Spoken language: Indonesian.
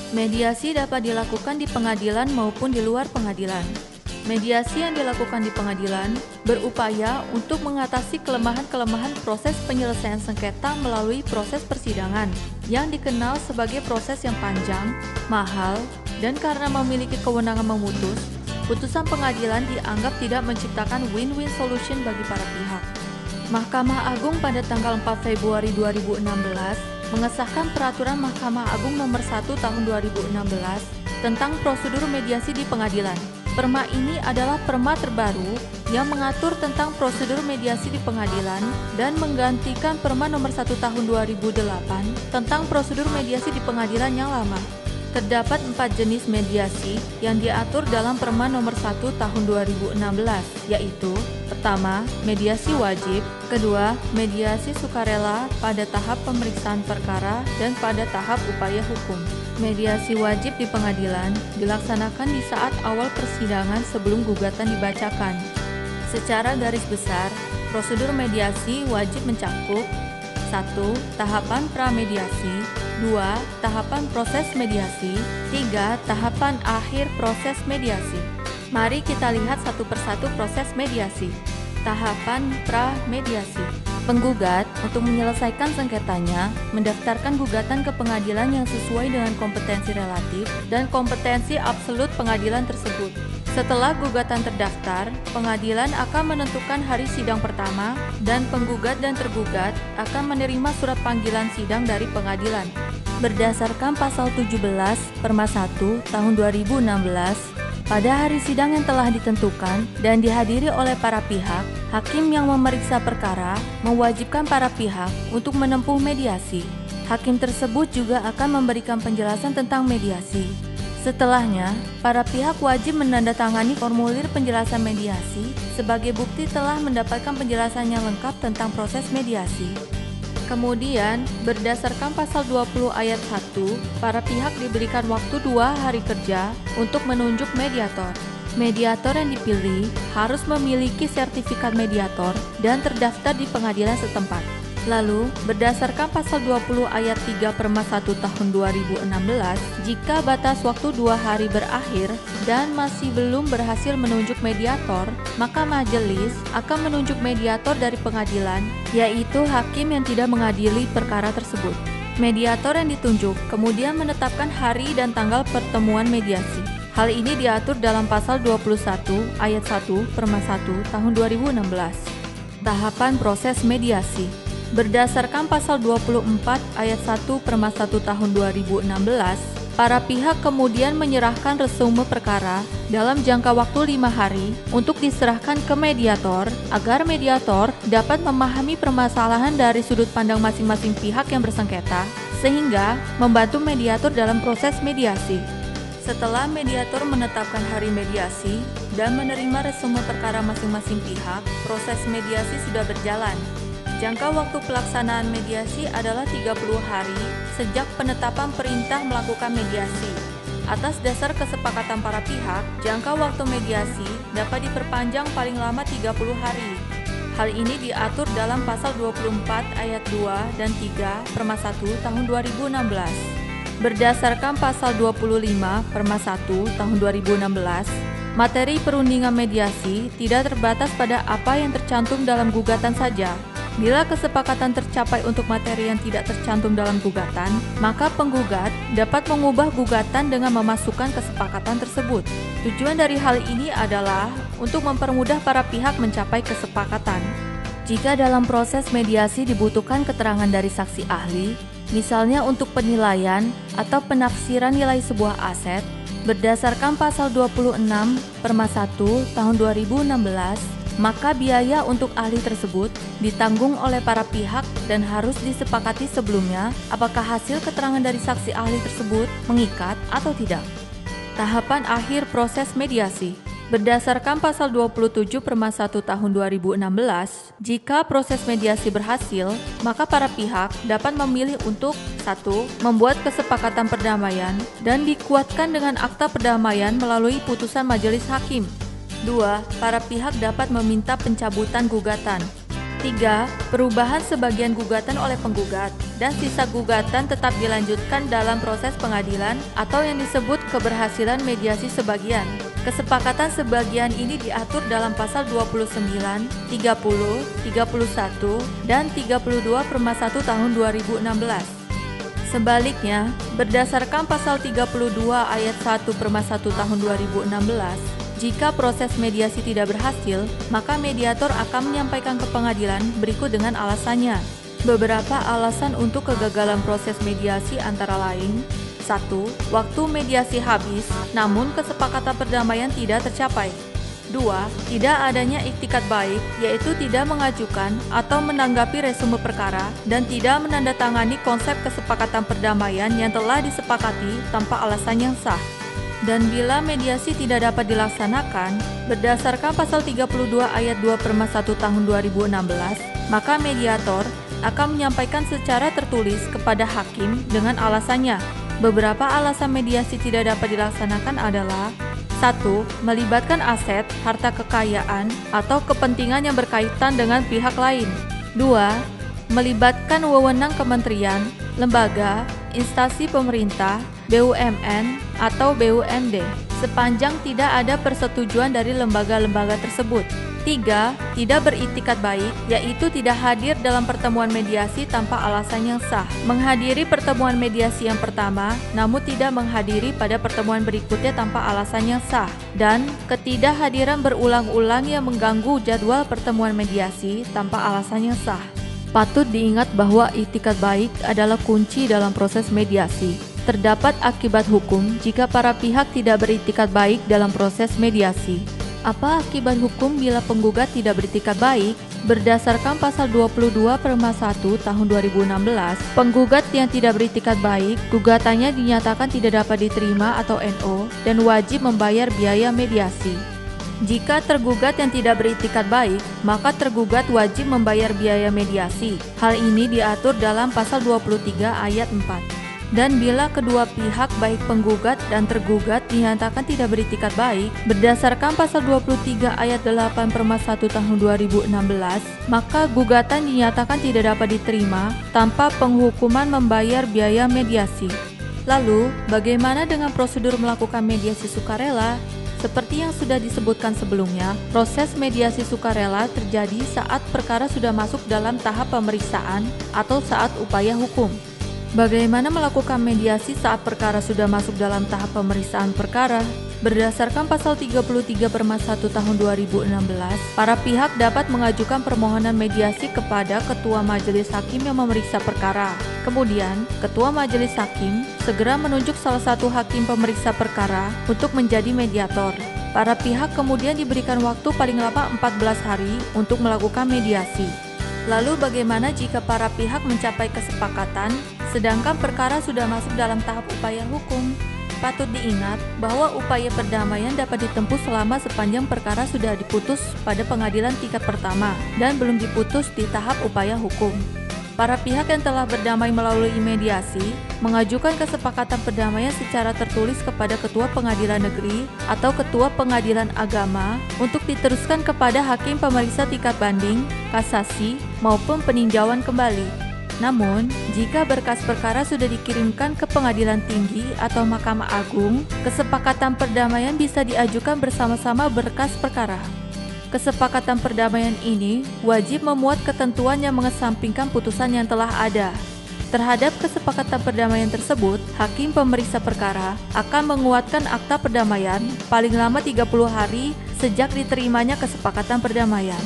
Mediasi dapat dilakukan di pengadilan maupun di luar pengadilan. Mediasi yang dilakukan di pengadilan berupaya untuk mengatasi kelemahan-kelemahan proses penyelesaian sengketa melalui proses persidangan yang dikenal sebagai proses yang panjang, mahal, dan karena memiliki kewenangan memutus, putusan pengadilan dianggap tidak menciptakan win-win solution bagi para pihak. Mahkamah Agung pada tanggal 4 Februari 2016 mengesahkan Peraturan Mahkamah Agung Nomor 1 Tahun 2016 tentang prosedur mediasi di pengadilan. Perma ini adalah perma terbaru yang mengatur tentang prosedur mediasi di pengadilan dan menggantikan Perma Nomor 1 Tahun 2008 tentang prosedur mediasi di pengadilan yang lama. Terdapat 4 jenis mediasi yang diatur dalam Perma Nomor 1 Tahun 2016, yaitu: pertama, mediasi wajib; kedua, mediasi sukarela pada tahap pemeriksaan perkara dan pada tahap upaya hukum. Mediasi wajib di pengadilan dilaksanakan di saat awal persidangan sebelum gugatan dibacakan. Secara garis besar, prosedur mediasi wajib mencakup 1. Tahapan pramediasi, 2. Tahapan proses mediasi, 3. Tahapan akhir proses mediasi. Mari kita lihat satu persatu proses mediasi. Tahapan pramediasi. Penggugat untuk menyelesaikan sengketanya mendaftarkan gugatan ke pengadilan yang sesuai dengan kompetensi relatif dan kompetensi absolut pengadilan tersebut. Setelah gugatan terdaftar, pengadilan akan menentukan hari sidang pertama dan penggugat dan tergugat akan menerima surat panggilan sidang dari pengadilan. Berdasarkan pasal 17 Perma 1 Tahun 2016, pada hari sidang yang telah ditentukan dan dihadiri oleh para pihak, hakim yang memeriksa perkara mewajibkan para pihak untuk menempuh mediasi. Hakim tersebut juga akan memberikan penjelasan tentang mediasi. Setelahnya, para pihak wajib menandatangani formulir penjelasan mediasi sebagai bukti telah mendapatkan penjelasan yang lengkap tentang proses mediasi. Kemudian, berdasarkan pasal 20 ayat 1, para pihak diberikan waktu 2 hari kerja untuk menunjuk mediator. Mediator yang dipilih harus memiliki sertifikat mediator dan terdaftar di pengadilan setempat. Lalu, berdasarkan pasal 20 ayat 3 Perma 1 Tahun 2016, jika batas waktu 2 hari berakhir dan masih belum berhasil menunjuk mediator, maka majelis akan menunjuk mediator dari pengadilan, yaitu hakim yang tidak mengadili perkara tersebut. Mediator yang ditunjuk kemudian menetapkan hari dan tanggal pertemuan mediasi. Hal ini diatur dalam pasal 21 ayat 1 Perma 1 Tahun 2016. Tahapan proses mediasi. Berdasarkan pasal 24 ayat 1 Perma 1 Tahun 2016, para pihak kemudian menyerahkan resume perkara dalam jangka waktu 5 hari untuk diserahkan ke mediator agar mediator dapat memahami permasalahan dari sudut pandang masing-masing pihak yang bersengketa sehingga membantu mediator dalam proses mediasi. Setelah mediator menetapkan hari mediasi dan menerima resume perkara masing-masing pihak, proses mediasi sudah berjalan. Jangka waktu pelaksanaan mediasi adalah 30 hari sejak penetapan perintah melakukan mediasi. Atas dasar kesepakatan para pihak, jangka waktu mediasi dapat diperpanjang paling lama 30 hari. Hal ini diatur dalam pasal 24 ayat 2 dan 3 Perma 1 Tahun 2016. Berdasarkan pasal 25 Perma 1 Tahun 2016, materi perundingan mediasi tidak terbatas pada apa yang tercantum dalam gugatan saja. Bila kesepakatan tercapai untuk materi yang tidak tercantum dalam gugatan, maka penggugat dapat mengubah gugatan dengan memasukkan kesepakatan tersebut. Tujuan dari hal ini adalah untuk mempermudah para pihak mencapai kesepakatan. Jika dalam proses mediasi dibutuhkan keterangan dari saksi ahli, misalnya untuk penilaian atau penafsiran nilai sebuah aset, berdasarkan pasal 26 Perma 1 Tahun 2016, maka biaya untuk ahli tersebut ditanggung oleh para pihak dan harus disepakati sebelumnya apakah hasil keterangan dari saksi ahli tersebut mengikat atau tidak. Tahapan akhir proses mediasi. Berdasarkan pasal 27 Perma 1 Tahun 2016, jika proses mediasi berhasil, maka para pihak dapat memilih untuk 1. Membuat kesepakatan perdamaian dan dikuatkan dengan akta perdamaian melalui putusan majelis hakim. 2. Para pihak dapat meminta pencabutan gugatan. 3. Perubahan sebagian gugatan oleh penggugat dan sisa gugatan tetap dilanjutkan dalam proses pengadilan atau yang disebut keberhasilan mediasi sebagian. Kesepakatan sebagian ini diatur dalam pasal 29, 30, 31, dan 32 Perma 1 tahun 2016. Sebaliknya, berdasarkan pasal 32 ayat 1 Perma 1 tahun 2016, jika proses mediasi tidak berhasil, maka mediator akan menyampaikan ke pengadilan berikut dengan alasannya. Beberapa alasan untuk kegagalan proses mediasi antara lain: 1. Waktu mediasi habis, namun kesepakatan perdamaian tidak tercapai. 2. Tidak adanya iktikat baik, yaitu tidak mengajukan atau menanggapi resume perkara dan tidak menandatangani konsep kesepakatan perdamaian yang telah disepakati tanpa alasan yang sah. Dan bila mediasi tidak dapat dilaksanakan, berdasarkan pasal 32 ayat 2 Perma 1 tahun 2016, maka mediator akan menyampaikan secara tertulis kepada hakim dengan alasannya. Beberapa alasan mediasi tidak dapat dilaksanakan adalah: 1. Melibatkan aset, harta kekayaan, atau kepentingan yang berkaitan dengan pihak lain. 2. Melibatkan wewenang kementerian, lembaga, instansi pemerintah, BUMN, atau BUMD, sepanjang tidak ada persetujuan dari lembaga-lembaga tersebut. 3. Tidak beriktikat baik, yaitu tidak hadir dalam pertemuan mediasi tanpa alasan yang sah. Menghadiri pertemuan mediasi yang pertama, namun tidak menghadiri pada pertemuan berikutnya tanpa alasan yang sah. Dan ketidakhadiran berulang-ulang yang mengganggu jadwal pertemuan mediasi tanpa alasan yang sah. Patut diingat bahwa iktikat baik adalah kunci dalam proses mediasi. Terdapat akibat hukum jika para pihak tidak beriktikat baik dalam proses mediasi. Apa akibat hukum bila penggugat tidak beriktikat baik? Berdasarkan pasal 22 Perma 1 tahun 2016, penggugat yang tidak beriktikat baik, gugatannya dinyatakan tidak dapat diterima atau NO dan wajib membayar biaya mediasi. Jika tergugat yang tidak beriktikat baik, maka tergugat wajib membayar biaya mediasi. Hal ini diatur dalam pasal 23 ayat 4. Dan bila kedua pihak baik penggugat dan tergugat dinyatakan tidak beriktikat baik, berdasarkan pasal 23 ayat 8 Perma 1 tahun 2016, maka gugatan dinyatakan tidak dapat diterima tanpa penghukuman membayar biaya mediasi. Lalu, bagaimana dengan prosedur melakukan mediasi sukarela? Seperti yang sudah disebutkan sebelumnya, proses mediasi sukarela terjadi saat perkara sudah masuk dalam tahap pemeriksaan atau saat upaya hukum. Bagaimana melakukan mediasi saat perkara sudah masuk dalam tahap pemeriksaan perkara? Berdasarkan pasal 33 Perma 1 tahun 2016, para pihak dapat mengajukan permohonan mediasi kepada Ketua Majelis Hakim yang memeriksa perkara. Kemudian, Ketua Majelis Hakim segera menunjuk salah satu hakim pemeriksa perkara untuk menjadi mediator. Para pihak kemudian diberikan waktu paling lama 14 hari untuk melakukan mediasi. Lalu bagaimana jika para pihak mencapai kesepakatan, sedangkan perkara sudah masuk dalam tahap upaya hukum? Patut diingat bahwa upaya perdamaian dapat ditempuh selama sepanjang perkara sudah diputus pada pengadilan tingkat pertama dan belum diputus di tahap upaya hukum. Para pihak yang telah berdamai melalui mediasi mengajukan kesepakatan perdamaian secara tertulis kepada Ketua Pengadilan Negeri atau Ketua Pengadilan Agama untuk diteruskan kepada hakim pemeriksa tingkat banding, kasasi, maupun peninjauan kembali. Namun, jika berkas perkara sudah dikirimkan ke Pengadilan Tinggi atau Mahkamah Agung, kesepakatan perdamaian bisa diajukan bersama-sama berkas perkara. Kesepakatan perdamaian ini wajib memuat ketentuan yang mengesampingkan putusan yang telah ada. Terhadap kesepakatan perdamaian tersebut, hakim pemeriksa perkara akan menguatkan akta perdamaian paling lama 30 hari sejak diterimanya kesepakatan perdamaian.